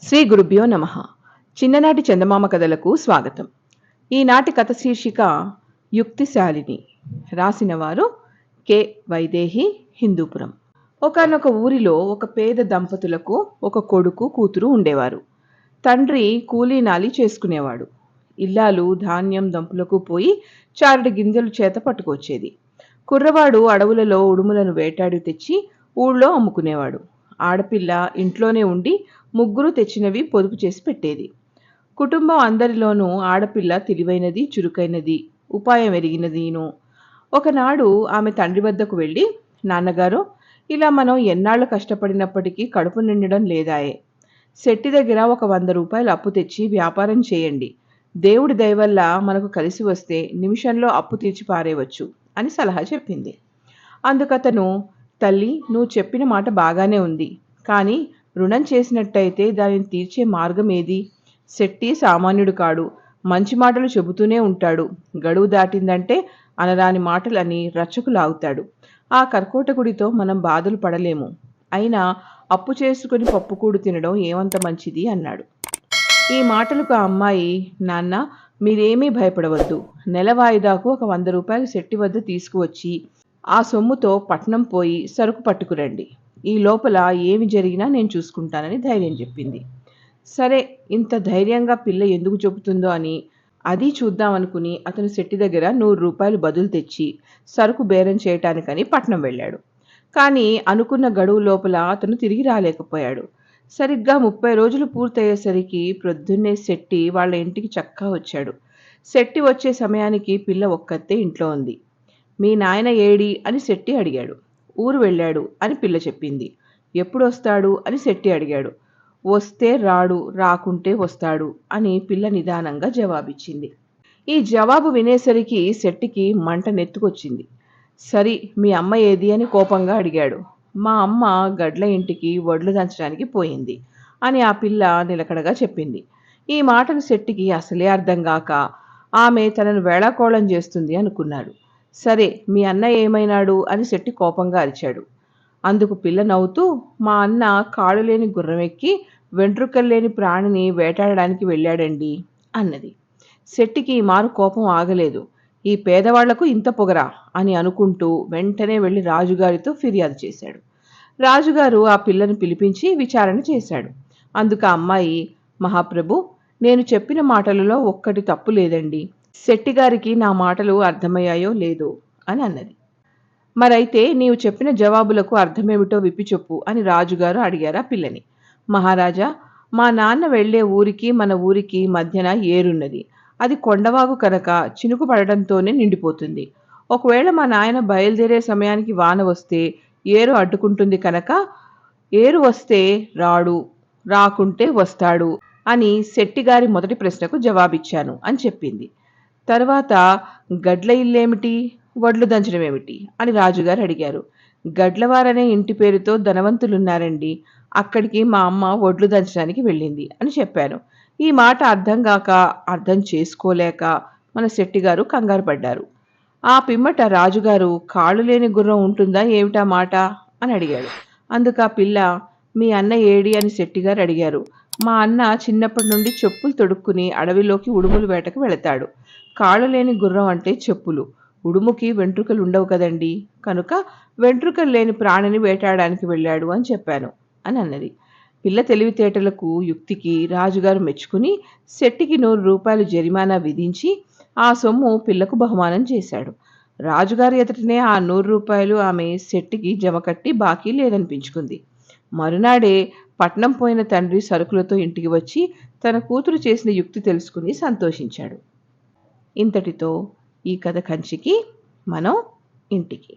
శ్రీ గురుభ్యో నమ. చిన్ననాటి చందమామ కథలకు స్వాగతం. ఈనాటి కథ శీర్షిక యుక్తిశాలిని. రాసినవారు కె వైదేహి, హిందూపురం. ఒకానొక ఊరిలో ఒక పేద దంపతులకు ఒక కొడుకు కూతురు ఉండేవారు. తండ్రి కూలీనాలి చేసుకునేవాడు. ఇల్లాలు ధాన్యం దంపులకు పోయి చారడి గింజలు చేత పట్టుకొచ్చేది. కుర్రవాడు అడవులలో ఉడుములను వేటాడి తెచ్చి ఊళ్ళో అమ్ముకునేవాడు. ఆడపిల్ల ఇంట్లోనే ఉండి ముగ్గురు తెచ్చినవి పొదుపు చేసి పెట్టేది. కుటుంబం అందరిలోనూ ఆడపిల్ల తెలివైనది, చురుకైనది, ఉపాయం ఎరిగినదీను. ఒకనాడు ఆమె తండ్రి వద్దకు వెళ్ళి, నాన్నగారు, ఇలా మనం ఎన్నాళ్ళు కష్టపడినప్పటికీ కడుపు నిండడం లేదాయే. శెట్టి దగ్గర ఒక 100 రూపాయలు అప్పు తెచ్చి వ్యాపారం చేయండి. దేవుడి దయవల్ల మనకు కలిసి వస్తే నిమిషంలో అప్పు తీర్చి పారేయవచ్చు అని సలహా చెప్పింది. అందుకతను, తల్లి, నువ్వు చెప్పిన మాట బాగానే ఉంది, కానీ రుణం చేసినట్టయితే దానిని తీర్చే మార్గం ఏది? శెట్టి సామాన్యుడు కాడు, మంచి మాటలు చెబుతూనే ఉంటాడు. గడువు దాటిందంటే అనరాని మాటలని రచ్చకు లాగుతాడు. ఆ కర్కోటకుడితో మనం బాధలు పడలేము. అయినా అప్పు చేసుకుని పప్పుకూడు తినడం ఏమంత మంచిది అన్నాడు. ఈ మాటలకు ఆ అమ్మాయి, నాన్న, మీరేమీ భయపడవద్దు. నెల వాయిదాకు ఒక 100 రూపాయలు శెట్టి వద్ద తీసుకువచ్చి ఆ సొమ్ముతో పట్నం పోయి సరుకు పట్టుకురండి. ఈ లోపల ఏమి జరిగినా నేను చూసుకుంటానని ధైర్యం చెప్పింది. సరే, ఇంత ధైర్యంగా పిల్ల ఎందుకు చెబుతుందో అని అది చూద్దామనుకుని అతను శెట్టి దగ్గర 100 రూపాయలు బదులు తెచ్చి సరుకు బేరం చేయటానికని పట్నం వెళ్ళాడు. కానీ అనుకున్న గడువు లోపల అతను తిరిగి రాలేకపోయాడు. సరిగ్గా 30 రోజులు పూర్తయ్యేసరికి ప్రొద్దున్నే శెట్టి వాళ్ళ ఇంటికి చక్కా వచ్చాడు. శెట్టి వచ్చే సమయానికి పిల్ల ఒక్కతే ఇంట్లో ఉంది. మీ నాయన ఏడి అని శెట్టి అడిగాడు. ఊరు వెళ్ళాడు అని పిల్ల చెప్పింది. ఎప్పుడొస్తాడు అని శెట్టి అడిగాడు. వస్తే రాడు, రాకుంటే వస్తాడు అని పిల్ల నిదానంగా జవాబిచ్చింది. ఈ జవాబు వినేసరికి శెట్టికి మంట నెత్తుకొచ్చింది. సరి, మీ అమ్మ ఏది అని కోపంగా అడిగాడు. మా అమ్మ గడ్ల ఇంటికి వడ్లు దంచడానికి పోయింది అని ఆ పిల్ల నిలకడగా చెప్పింది. ఈ మాటలు శెట్టికి అసలే అర్థం కాక ఆమె తనను వేళాకోళం చేస్తుంది అనుకున్నాడు. సరే, మీ అన్న ఏమైనాడు అని శెట్టి కోపంగా అరిచాడు. అందుకు పిల్ల నవ్వుతూ, మా అన్న కాళ్ళు లేని గుర్రం ఎక్కి వెంట్రుకలు లేని ప్రాణిని వేటాడడానికి వెళ్ళాడండి అన్నది. శెట్టికి ఈ మారు కోపం ఆగలేదు. ఈ పేదవాళ్లకు ఇంత పొగరా అని అనుకుంటూ వెంటనే వెళ్ళి రాజుగారితో ఫిర్యాదు చేశాడు. రాజుగారు ఆ పిల్లను పిలిపించి విచారణ చేశాడు. అందుకు ఆ అమ్మాయి, మహాప్రభు, నేను చెప్పిన మాటలలో ఒక్కటి తప్పు లేదండి. శెట్టిగారికి నా మాటలు అర్థమయ్యాయో లేదో అని అన్నది. మరైతే నీవు చెప్పిన జవాబులకు అర్థమేమిటో విప్పి చెప్పు అని రాజుగారు అడిగారు ఆ పిల్లని. మహారాజా, మా నాన్న వెళ్లే ఊరికి మన ఊరికి మధ్యన ఏరున్నది. అది కొండవాగు కనుక చినుకు పడడంతోనే నిండిపోతుంది. ఒకవేళ మా నాయన బయలుదేరే సమయానికి వాన వస్తే ఏరు అడ్డుకుంటుంది కనుక ఏరు వస్తే రాడు, రాకుంటే వస్తాడు అని శెట్టిగారి మొదటి ప్రశ్నకు జవాబిచ్చాను అని చెప్పింది. తర్వాత గడ్ల ఇల్లేమిటి, వడ్లు దంచడమేమిటి అని రాజుగారు అడిగారు. గడ్లవారనే ఇంటి పేరుతో ధనవంతులున్నారండి, అక్కడికి మా అమ్మ వడ్లు దంచడానికి వెళ్ళింది అని చెప్పాను. ఈ మాట అర్థం కాక, అర్థం చేసుకోలేక మన శెట్టిగారు కంగారు పడ్డారు. ఆ పిమ్మట రాజుగారు, కాళ్ళు లేని గుర్రం ఉంటుందా ఏమిటా మాట అని అడిగాడు. అందుకు ఆ పిల్ల, మీ అన్న ఏడి అని శెట్టిగారు అడిగారు. మా అన్న చిన్నప్పటి నుండి చెప్పులు తొడుక్కుని అడవిలోకి ఉడుములు వేటకు వెళతాడు. కాళ్ళు లేని గుర్రం అంటే చెప్పులు, ఉడుముకి వెంట్రుకలు ఉండవు కదండి, కనుక వెంట్రుకలు లేని ప్రాణిని వేటాడడానికి వెళ్ళాడు అని చెప్పాను అని అన్నది. పిల్ల తెలివితేటలకు, యుక్తికి రాజుగారు మెచ్చుకుని శెట్టికి 100 రూపాయలు జరిమానా విధించి ఆ సొమ్ము పిల్లకు బహుమానం చేశాడు. రాజుగారి ఎదుటనే ఆ 100 రూపాయలు ఆమె శెట్టికి జమకట్టి బాకీ లేదనిపించుకుంది. మరునాడే పట్నం పోయిన తండ్రి సరుకులతో ఇంటికి వచ్చి తన కూతురు చేసిన యుక్తి తెలుసుకుని సంతోషించాడు. ఇంతటితో ఈ కథ కంచికి, మనం ఇంటికి.